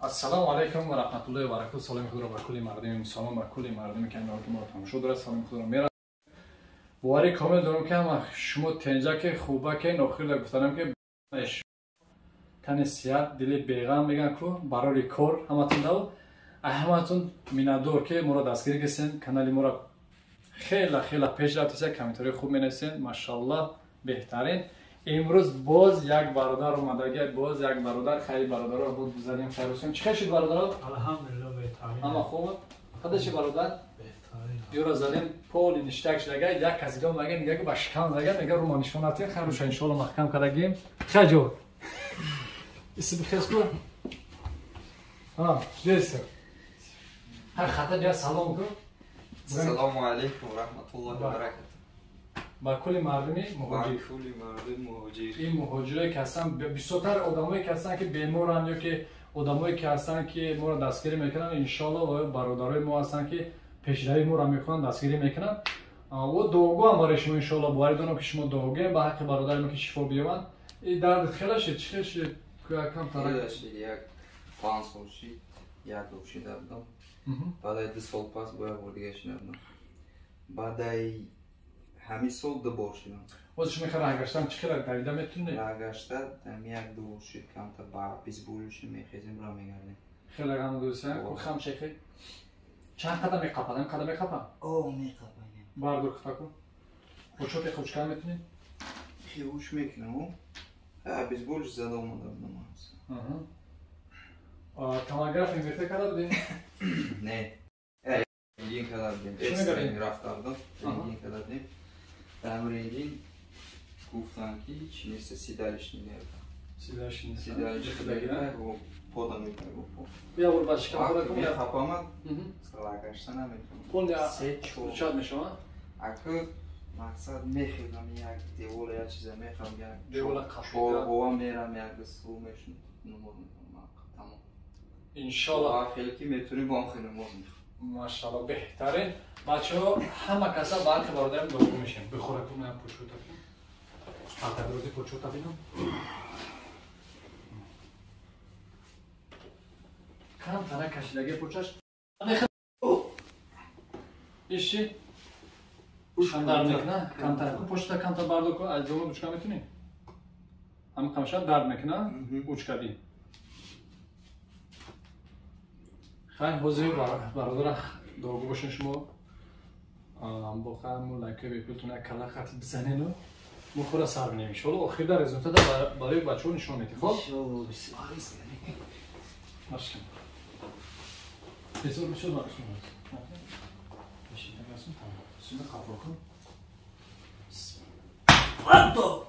السلام علیکم و رحمت الله و برکاته. سلام خدا را بر کل مردم مسلمان، بر کل مردم که ما تماشا داره. سلام خدا را میرم. واری کامل دارم که هم شما تنجا که خوبه که نخیر گفتم که تن سیاد دل بیغم میگن که برای کار همتون دو همتون میندور که مرا دستگیری کسین کانال مرا خیلی پیش رفتید، کامنتاری خوب مینویسین، ماشاءالله بهترین. امروز باز یک برادر اومده، باز یک برادر خیلی برادرها بود بزنیم خیر حسین. چه شد برادرها؟ الحمدلله بهترین. اما خوب خدا چه برادر؟ بهترین. یورا زدیم پول نشتک شده یک کسی دو میگه که باشکان زگه میگه رو مانیشوناتی خیر روش ان شاء الله محکم کردیم. خجو اسم خسبو جیس هر خطا بیا سلام کو. السلام علیکم و رحمت الله و برکاته. با کل مردمی مهاجر. کل مردم مهاجر. این مهاجرایی که هستن بسیار آدمایی که هستن که بیمارن یا که آدمایی که هستن که ما را دستگیری میکنن، ان شاء الله و برادرای ما هستن که پیشروی ما را میکنن، دستگیری میکنن. و دوگو هم برای شما ان شاء الله باید دونم که شما دوگه به حق برادر ما که شفا بیاون. این درد خیلی شد چه شد که کم ترک شد یک 5 سال شد یک دوشی دادم. بعد 2 سال پس باید دیگه شدم. بعد همین سال دوبار شدم. واسه شما راهگشتن چقدر دویده میتونه؟ راهگشتن در یک دو شد کم تا با بیسبولش میخیزیم را میگردیم. خیلی گم دوستان کو خم شیخی چند قدم میقاپم قدم میقاپم او میقاپم باردور خطا کن وچو که خوش کار میتونی خیوش میکنم بیسبولش زده اومدم نماز تماگراف اینویته کرده بودی؟ نه رنگین کرده بودیم رنگین رفت کردم رنگین کرده بودیم در رنگین گفتن که هیچ نیست سیدالش نمیردم سیدالش نیست و پودم میکنه بیا برو باش کم خدا کن یا خپامد سلاگشتن نمیکنم کل شاد میشم اگه مقصد میخیدم یک دیوال یا چیزا میخوام یک دیوال کافی هوا میرم یک سلو میشن نمور میکنم تمام انشالله خیلی که میتونی با هم خیلی نمور میکنم ماشاءالله بهترین بچه ها همه کسا بعد که بارداریم دوگو میشیم بخوره کنم پوچوتا حتی دروزی پوچوتا بینم کم تنه کشیدگی پوچش ایشی شان درد میکنه کم تنه پوچتا کم تا باردو کن از دوم بچکا میتونی هم کمشا درد میکنه بچکا بین خیلی حوزه برادر دوگو باشین شما هم با خیلی لکه بیپلتونه کلا خطی بزنین و مخوره سر بینیم شما آخر در رزولت برای بچه ها نشون میدی خب؟ ماشکن بسیار بسیار برسون هست بشید برسون تمام سونه خفا کن بردو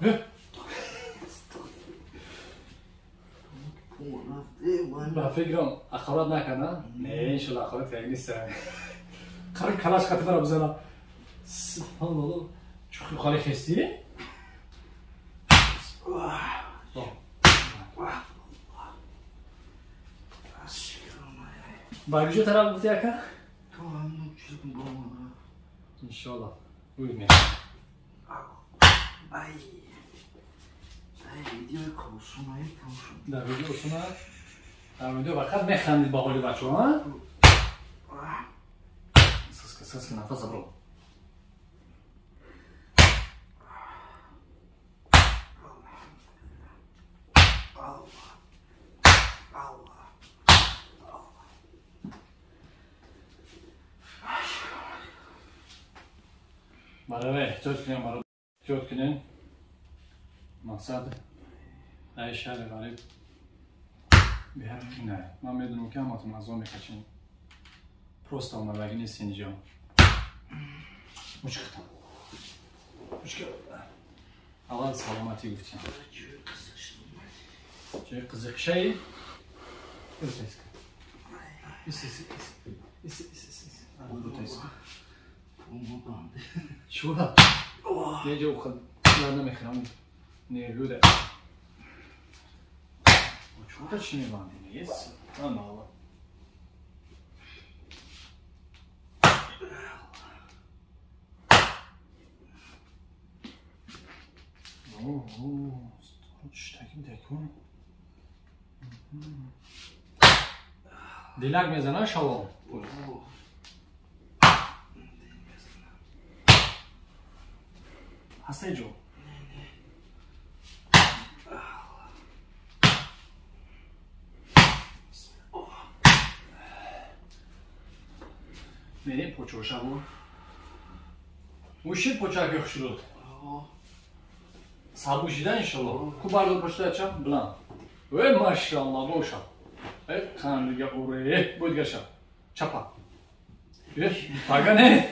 با فکرم اخوات نکنه؟ نه انشالله اخوات که نیست قرار کلاش خطی برا بزنم سبحان الله چون خالی خستی؟ باید طرف بودی اکا؟ تو هم چیز کن با من انشالله بوید میرم ای ویدیو کامسون در ویدیو کامسون در ویدیو وقت میخندید با حالی بچه ها سس که نفس برو برای احتیاط کنیم برای احتیاط کنیم مقصد ای شهر غریب به هر نه من میدونم که همتون از آن میکشین پروست آمدگی نیست اینجا مشکلتم اول سلامتی گفتیم چه قزق شایی؟ شو ها؟ یه جو خود نمیخوام نیروده چوتا چی میبانده نیست؟ آن آلا اوه چشتاکی دکون دلک میزنه شوام هسته جو میریم پوچو شبون موشید پوچه که خوشلود سابوشیدن انشالله کو بردار پشته چم بلند وی ماشاءالله بوشم ای خندگه اوره بود گشم چپا پاگه نه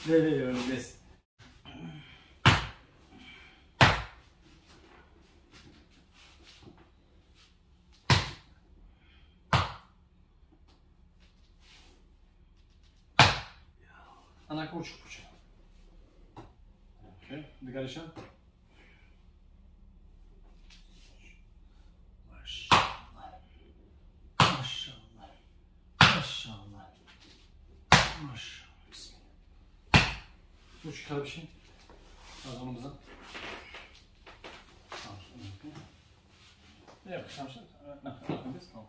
ده بس انا کوچک پوچه دیگرشم Bu çıkar bir şey. Ağzımıza. Evet, tamam. Tamam.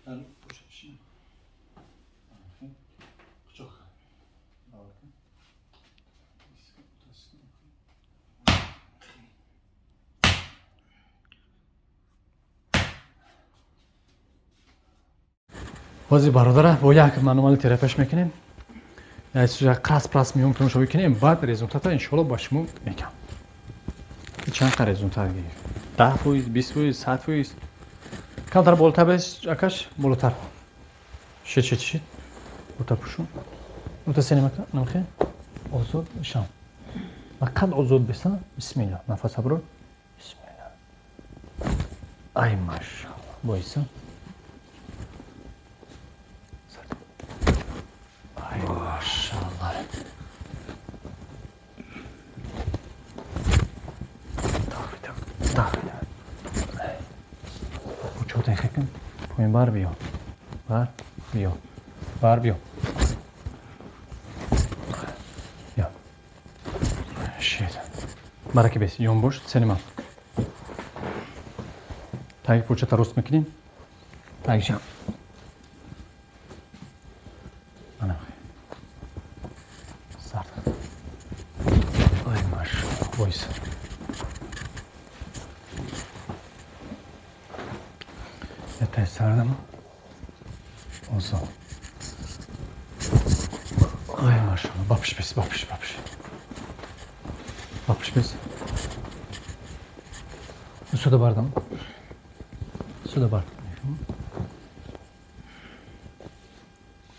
Ben poşetçiyim. Çok. بازی برادره با یک منوال ترپش میکنیم یا چیزا قص پلاس میون کنیم شو بکنیم بعد رزولتات ان شاء الله باشمون میگم چند تا رزولتات گیریم 10%, 20%, 100%. کمتر بالاتر بس اکش بالاتر شد بالاتر پوشون بالاتر سینما نمیخه آزاد شام فقط آزاد بسن بسم الله نفس برو بسم الله ای ماشاءالله بایسا ای ماشاءالله چوتای خکن پایین بار بیا بار بیا شید برای که بیسی یون باش سینما تایی پوچه تا رست میکنیم تایی شم انا سرد ای ماشاءالله بایست یه سردم اوزا ای ماشاءالله باپش بس باپش بس suda bardım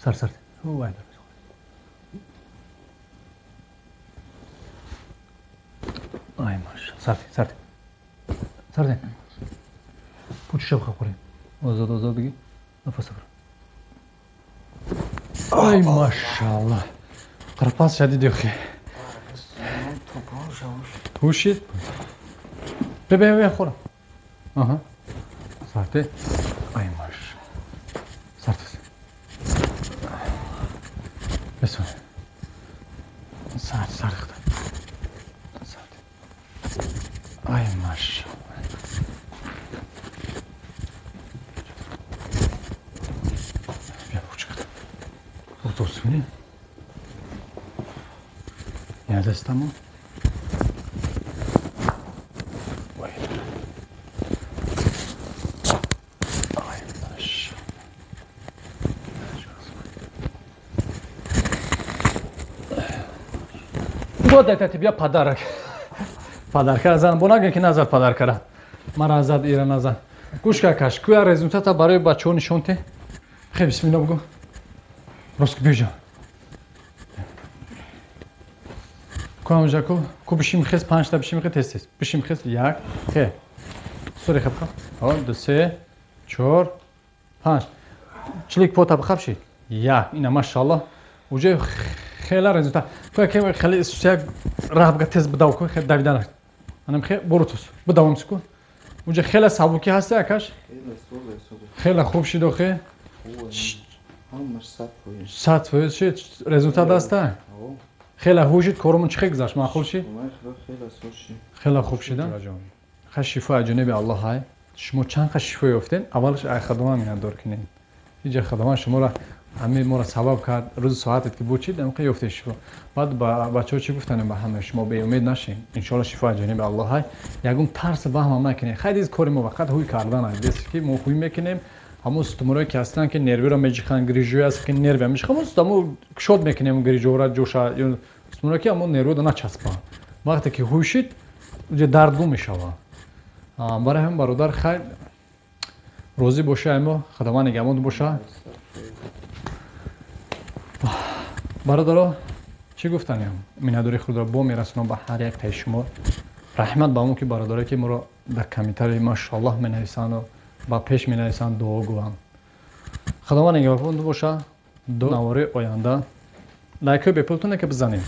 sar vay ay maşallah sar puç şapka koyayım azad bigi nefes al ay maşallah qirpas şadid yo'q Huşit. Bebe خورم. Aha. Sarte. Ay maş. Sarte. Beson. Sarte. Sarte. Ay maş. Ya bu çıktı. Burada olsun ne? Nerede estamos? Вот это тебе подарок. Подарка азан бонага ки назад подаркара. Мара азад ира назад. Гушка каш. Куя результата барои бачаҳо нишон те. Хе бисмилла бигӯ. Рост бижа. Куам жако. Ку бишим хес 5 та бишим хес тес. Бишим хес 1 хе. Сури хапка. 2 3 4 5. Члик пота бхапши. Я ина машаллоh уже хела результат که خیلی سوسیک راه بگه تز بداو که خیلی دویدن انم خیلی بروتوس بداوم سکو اونجا خیلی سبوکی هسته اکش خیلی خوب شد خیلی سات فوز شد رزولتات هسته خیلی هوشید کارمون چه گذشت معقول شد خیلی خوب شد خیلی شفا جناب الله های شما چند خیلی شفا یافتین اولش ای خدمه میان دور کنین اینجا خدمه شما را همه ما را سبب کرد روز ساعتی که بود چید امکان یافته شفا بعد با بچه‌ها چی گفتن به همه شما به امید نشین ان شاء الله شفا جناب الله های یگون ترس به هم نکنین خیلی از کار ما فقط هوی کردن است که ما هوی میکنیم همون استمراری که هستن که نروی را میجخن گریجوی است که نرو میشه همون استمرار شاد میکنیم گریجو را جوشا یا استمراری که همون نرو را نچسبان وقتی که هوی شد اونجا دردگو میشه برای هم برادر خیر روزی باشه اما خدمه نگهبان باشه برادرها چی گفتنیم مینداری خود را با میرسونم به هر یک تای شما رحمت با اون که برادرایی که ما را در کمیتر ماشاءالله مینویسن و با پیش مینویسن دعا گویم خدمه نگهبان باشه دو نواره آینده لایک بپلتونه که بزنیم